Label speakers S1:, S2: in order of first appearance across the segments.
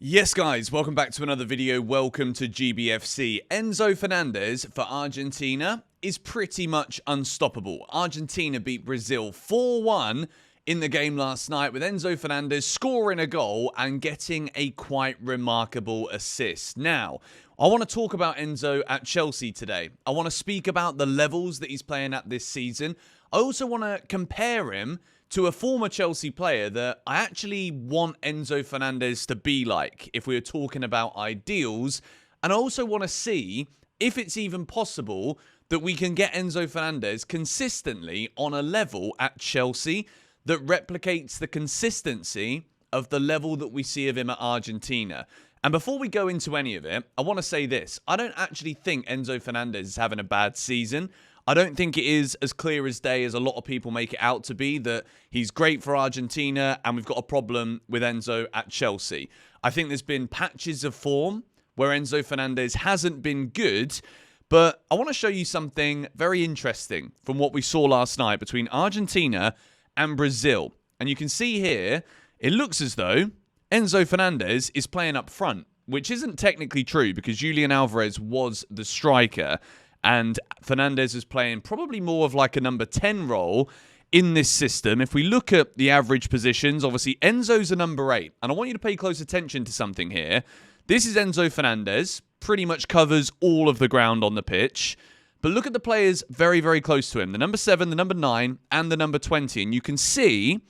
S1: Yes guys, welcome back to another video. Welcome to GBFC. Enzo Fernandez for Argentina is pretty much unstoppable. Argentina beat Brazil 4-1 in the game last night with Enzo Fernandez scoring a goal and getting a quite remarkable assist. Now, I want to talk about Enzo at Chelsea today. I want to speak about the levels that he's playing at this season. I also want to compare him to a former Chelsea player that I actually want Enzo Fernandez to be like if we were talking about ideals. And I also want to see if it's even possible that we can get Enzo Fernandez consistently on a level at Chelsea that replicates the consistency of the level that we see of him at Argentina. And before we go into any of it, I want to say this. I don't actually think Enzo Fernandez is having a bad season. I don't think it is as clear as day as a lot of people make it out to be that he's great for Argentina and we've got a problem with Enzo at Chelsea. I think there's been patches of form where Enzo Fernandez hasn't been good, but I want to show you something very interesting from what we saw last night between Argentina and Brazil. And you can see here, it looks as though Enzo Fernandez is playing up front, which isn't technically true because Julian Alvarez was the striker. And Fernandez is playing probably more of like a number 10 role in this system. If we look at the average positions, obviously Enzo's a number 8. And I want you to pay close attention to something here. This is Enzo Fernandez. Pretty much covers all of the ground on the pitch. But look at the players very, very close to him. The number 7, the number 9, and the number 20. And you can see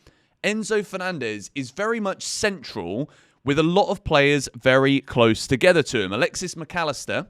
S1: Enzo Fernandez is very much central with a lot of players very close together to him. Alexis McAllister,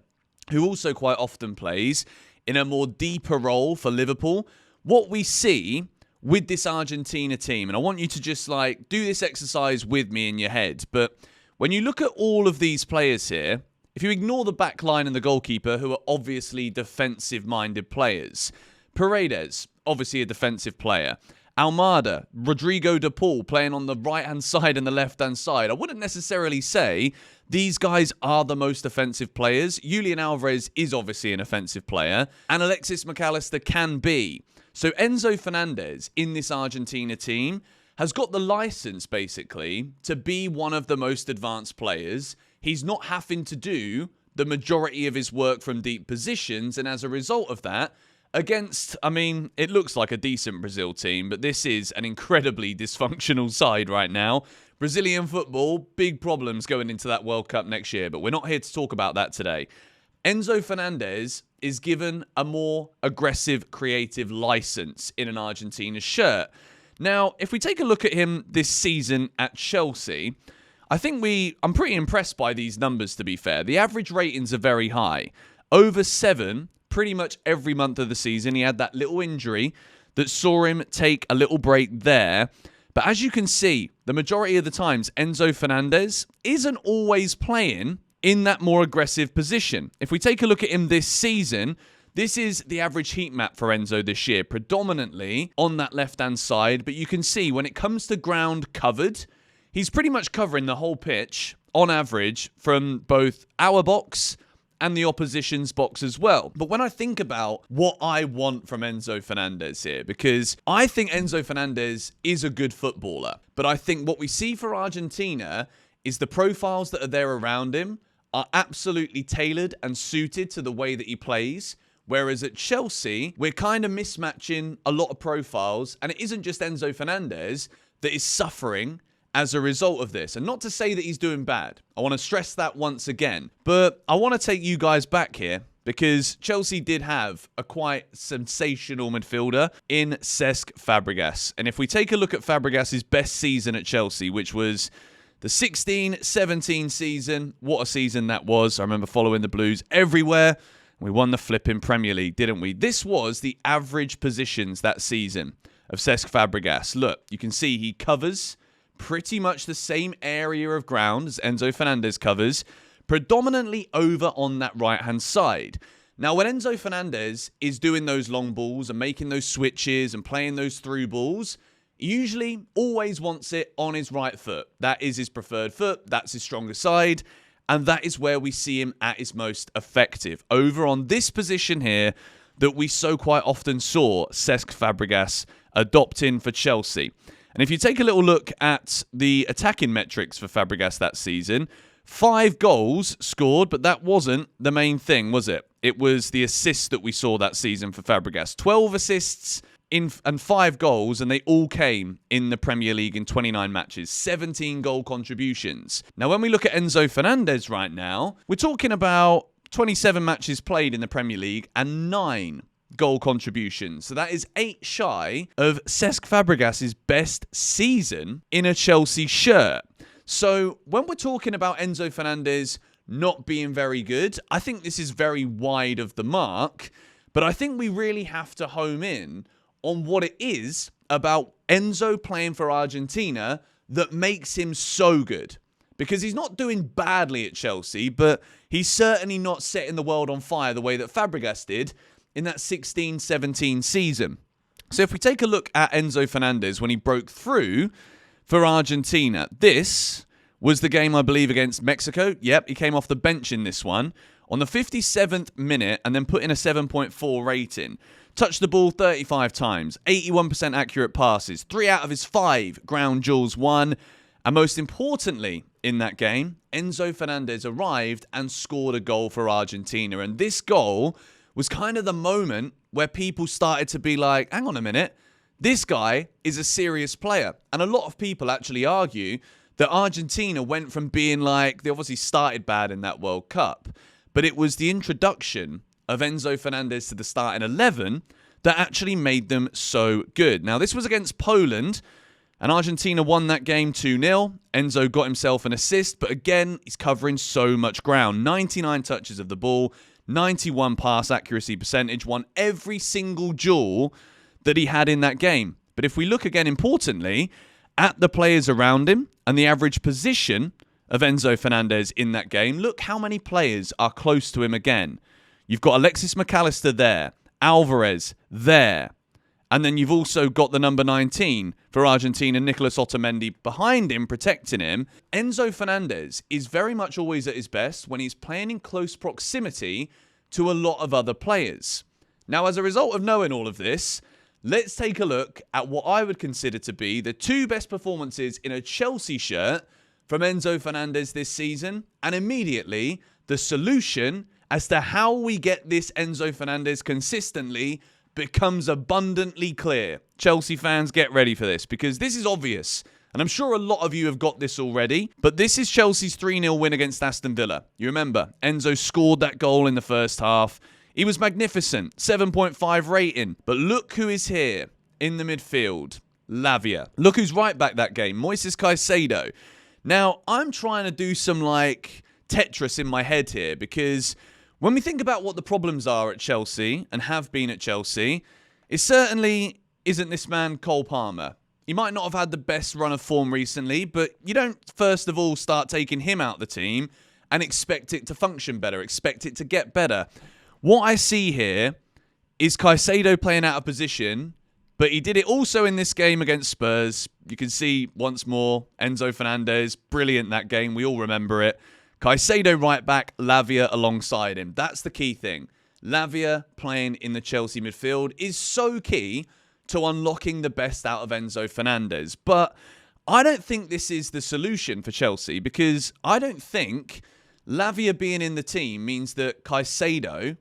S1: who also quite often plays in a more deeper role for Liverpool. What we see with this Argentina team, and I want you to just like do this exercise with me in your head, but when you look at all of these players here, if you ignore the back line and the goalkeeper, who are obviously defensive-minded players, Paredes, obviously a defensive player, Almada, Rodrigo de Paul playing on the right-hand side and the left-hand side. I wouldn't necessarily say these guys are the most offensive players. Julian Alvarez is obviously an offensive player, and Alexis McAllister can be. So Enzo Fernandez in this Argentina team has got the license, basically, to be one of the most advanced players. He's not having to do the majority of his work from deep positions, and as a result of that, against, I mean, it looks like a decent Brazil team, but this is an incredibly dysfunctional side right now. Brazilian football, big problems going into that World Cup next year, but we're not here to talk about that today. Enzo Fernandez is given a more aggressive, creative license in an Argentina shirt. Now, if we take a look at him this season at Chelsea, I think I'm pretty impressed by these numbers, to be fair. The average ratings are very high. Over 7 pretty much every month of the season. He had that little injury that saw him take a little break there. But as you can see, the majority of the times, Enzo Fernandez isn't always playing in that more aggressive position. If we take a look at him this season, this is the average heat map for Enzo this year, predominantly on that left-hand side. But you can see when it comes to ground covered, he's pretty much covering the whole pitch on average from both our box and the opposition's box as well. But when I think about what I want from Enzo Fernandez here, because I think Enzo Fernandez is a good footballer, but I think what we see for Argentina is the profiles that are there around him are absolutely tailored and suited to the way that he plays. Whereas at Chelsea, we're kind of mismatching a lot of profiles, and it isn't just Enzo Fernandez that is suffering as a result of this. And not to say that he's doing bad. I want to stress that once again. But I want to take you guys back here because Chelsea did have a quite sensational midfielder in Cesc Fabregas. And if we take a look at Fabregas' best season at Chelsea, which was the 16-17 season, what a season that was. I remember following the Blues everywhere. We won the flipping Premier League, didn't we? This was the average positions that season of Cesc Fabregas. Look, you can see he covers pretty much the same area of ground as Enzo Fernandez covers, predominantly over on that right-hand side. Now, when Enzo Fernandez is doing those long balls and making those switches and playing those through balls, he usually always wants it on his right foot. That is his preferred foot. That's his stronger side. And that is where we see him at his most effective. Over on this position here that we so quite often saw Cesc Fabregas adopting for Chelsea. And if you take a little look at the attacking metrics for Fabregas that season, 5 goals scored, but that wasn't the main thing, was it? It was the assists that we saw that season for Fabregas. 12 assists and 5 goals, and they all came in the Premier League in 29 matches. 17 goal contributions. Now, when we look at Enzo Fernandez right now, we're talking about 27 matches played in the Premier League and 9 goal contributions. So that is 8 shy of Cesc Fabregas' best season in a Chelsea shirt. So when we're talking about Enzo Fernandez not being very good, I think this is very wide of the mark, but I think we really have to home in on what it is about Enzo playing for Argentina that makes him so good. Because he's not doing badly at Chelsea, but he's certainly not setting the world on fire the way that Fabregas did in that 16-17 season. So if we take a look at Enzo Fernandez when he broke through for Argentina, this was the game, I believe, against Mexico. Yep, he came off the bench in this one on the 57th minute and then put in a 7.4 rating. Touched the ball 35 times, 81% accurate passes, 3 out of his 5 ground duels won. And most importantly in that game, Enzo Fernandez arrived and scored a goal for Argentina. And this goal was kind of the moment where people started to be like, hang on a minute, this guy is a serious player. And a lot of people actually argue that Argentina went from being like, they obviously started bad in that World Cup, but it was the introduction of Enzo Fernandez to the starting 11 that actually made them so good. Now, this was against Poland, and Argentina won that game 2-0. Enzo got himself an assist, but again, he's covering so much ground. 99 touches of the ball, 91 pass accuracy percentage, won every single duel that he had in that game. But if we look again, importantly, at the players around him and the average position of Enzo Fernandez in that game, look how many players are close to him again. You've got Alexis McAllister there, Alvarez there, and then you've also got the number 19 for Argentina, Nicolas Otamendi, behind him, protecting him. Enzo Fernandez is very much always at his best when he's playing in close proximity to a lot of other players. Now, as a result of knowing all of this, let's take a look at what I would consider to be the 2 best performances in a Chelsea shirt from Enzo Fernandez this season, and immediately the solution as to how we get this Enzo Fernandez consistently becomes abundantly clear. Chelsea fans, get ready for this, because this is obvious, and I'm sure a lot of you have got this already, but this is Chelsea's 3-0 win against Aston Villa. You remember, Enzo scored that goal in the first half. He was magnificent, 7.5 rating, but look who is here in the midfield. Lavia. Look who's right back that game, Moises Caicedo. Now, I'm trying to do some, Tetris in my head here, because when we think about what the problems are at Chelsea, and have been at Chelsea, it certainly isn't this man, Cole Palmer. He might not have had the best run of form recently, but you don't, first of all, start taking him out of the team and expect it to function better, expect it to get better. What I see here is Caicedo playing out of position, but he did it also in this game against Spurs. You can see once more, Enzo Fernandez, brilliant that game. We all remember it. Caicedo right back, Lavia alongside him. That's the key thing. Lavia playing in the Chelsea midfield is so key to unlocking the best out of Enzo Fernandez. But I don't think this is the solution for Chelsea, because I don't think Lavia being in the team means that Caicedo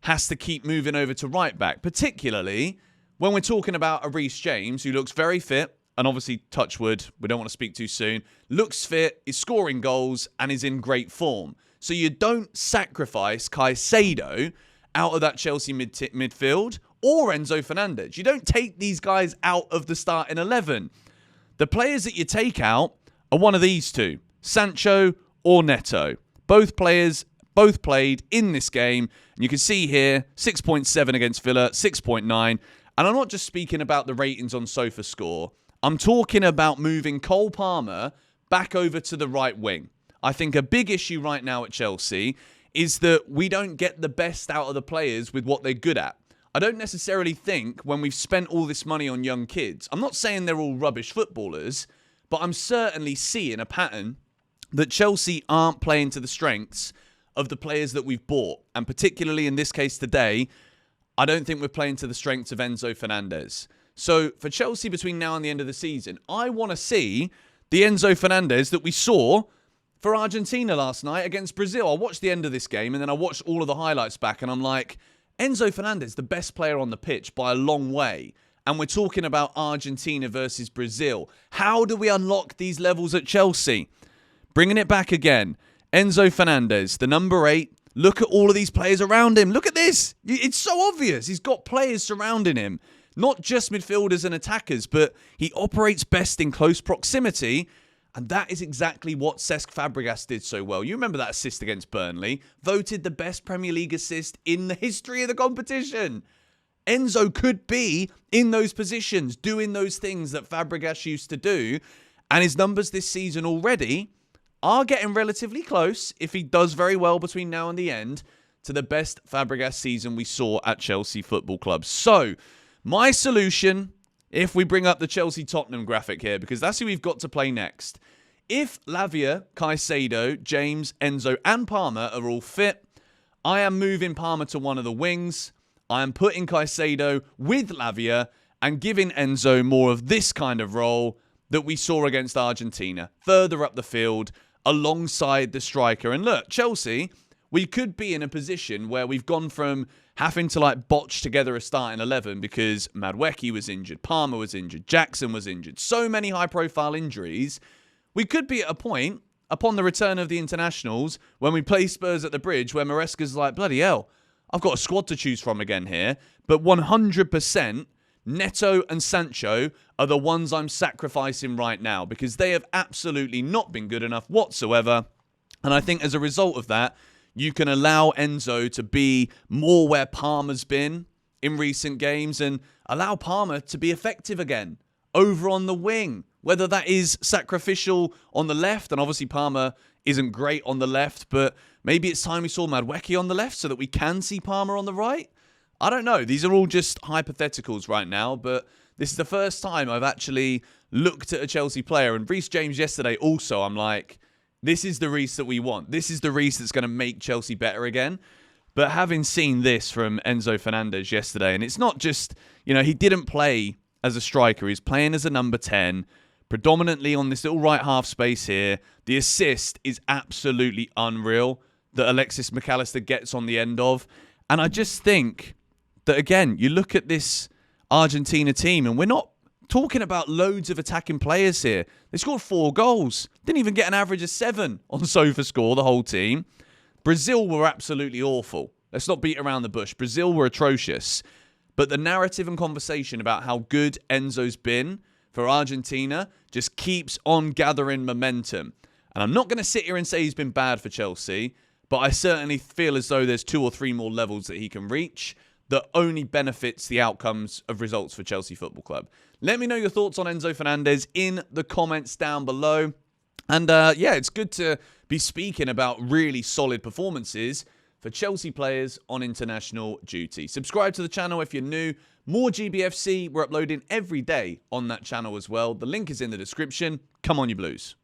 S1: has to keep moving over to right back, particularly when we're talking about a Reece James who looks very fit, and obviously, touch wood, we don't want to speak too soon, looks fit, is scoring goals, and is in great form. So you don't sacrifice Caicedo out of that Chelsea midfield or Enzo Fernandez. You don't take these guys out of the starting 11. The players that you take out are one of these two, Sancho or Neto. Both players, both played in this game. And you can see here, 6.7 against Villa, 6.9. And I'm not just speaking about the ratings on SofaScore. I'm talking about moving Cole Palmer back over to the right wing. I think a big issue right now at Chelsea is that we don't get the best out of the players with what they're good at. I don't necessarily think when we've spent all this money on young kids, I'm not saying they're all rubbish footballers, but I'm certainly seeing a pattern that Chelsea aren't playing to the strengths of the players that we've bought. And particularly in this case today, I don't think we're playing to the strengths of Enzo Fernandez. So for Chelsea between now and the end of the season, I want to see the Enzo Fernandez that we saw for Argentina last night against Brazil. I watched the end of this game and then I watched all of the highlights back and I'm like, Enzo Fernandez, the best player on the pitch by a long way. And we're talking about Argentina versus Brazil. How do we unlock these levels at Chelsea? Bringing it back again. Enzo Fernandez, the number 8. Look at all of these players around him. Look at this. It's so obvious. He's got players surrounding him. Not just midfielders and attackers, but he operates best in close proximity. And that is exactly what Cesc Fabregas did so well. You remember that assist against Burnley? Voted the best Premier League assist in the history of the competition. Enzo could be in those positions, doing those things that Fabregas used to do. And his numbers this season already are getting relatively close, if he does very well between now and the end, to the best Fabregas season we saw at Chelsea Football Club. So, my solution, if we bring up the Chelsea-Tottenham graphic here, because that's who we've got to play next. If Lavia, Caicedo, James, Enzo and Palmer are all fit, I am moving Palmer to one of the wings. I am putting Caicedo with Lavia and giving Enzo more of this kind of role that we saw against Argentina, further up the field, alongside the striker. And look, Chelsea, we could be in a position where we've gone from having to botch together a starting 11 because Madueke was injured, Palmer was injured, Jackson was injured, so many high-profile injuries. We could be at a point, upon the return of the internationals, when we play Spurs at the Bridge, where Maresca's like, bloody hell, I've got a squad to choose from again here. But 100%, Neto and Sancho are the ones I'm sacrificing right now because they have absolutely not been good enough whatsoever. And I think as a result of that, you can allow Enzo to be more where Palmer's been in recent games and allow Palmer to be effective again over on the wing. Whether that is sacrificial on the left, and obviously Palmer isn't great on the left, but maybe it's time we saw Madueke on the left so that we can see Palmer on the right. I don't know. These are all just hypotheticals right now, but this is the first time I've actually looked at a Chelsea player. And Reece James yesterday also, I'm like, this is the Reece that we want. This is the Reece that's going to make Chelsea better again. But having seen this from Enzo Fernandez yesterday, and it's not just, he didn't play as a striker. He's playing as a number 10, predominantly on this little right half space here. The assist is absolutely unreal that Alexis McAllister gets on the end of. And I just think that, again, you look at this Argentina team, and we're not talking about loads of attacking players here. They scored 4 goals. Didn't even get an average of 7 on SofaScore, the whole team. Brazil were absolutely awful. Let's not beat around the bush. Brazil were atrocious. But the narrative and conversation about how good Enzo's been for Argentina just keeps on gathering momentum. And I'm not going to sit here and say he's been bad for Chelsea, but I certainly feel as though there's 2 or 3 more levels that he can reach that only benefits the outcomes of results for Chelsea Football Club. Let me know your thoughts on Enzo Fernandez in the comments down below. And yeah, it's good to be speaking about really solid performances for Chelsea players on international duty. Subscribe to the channel if you're new. More GBFC. We're uploading every day on that channel as well. The link is in the description. Come on, you Blues.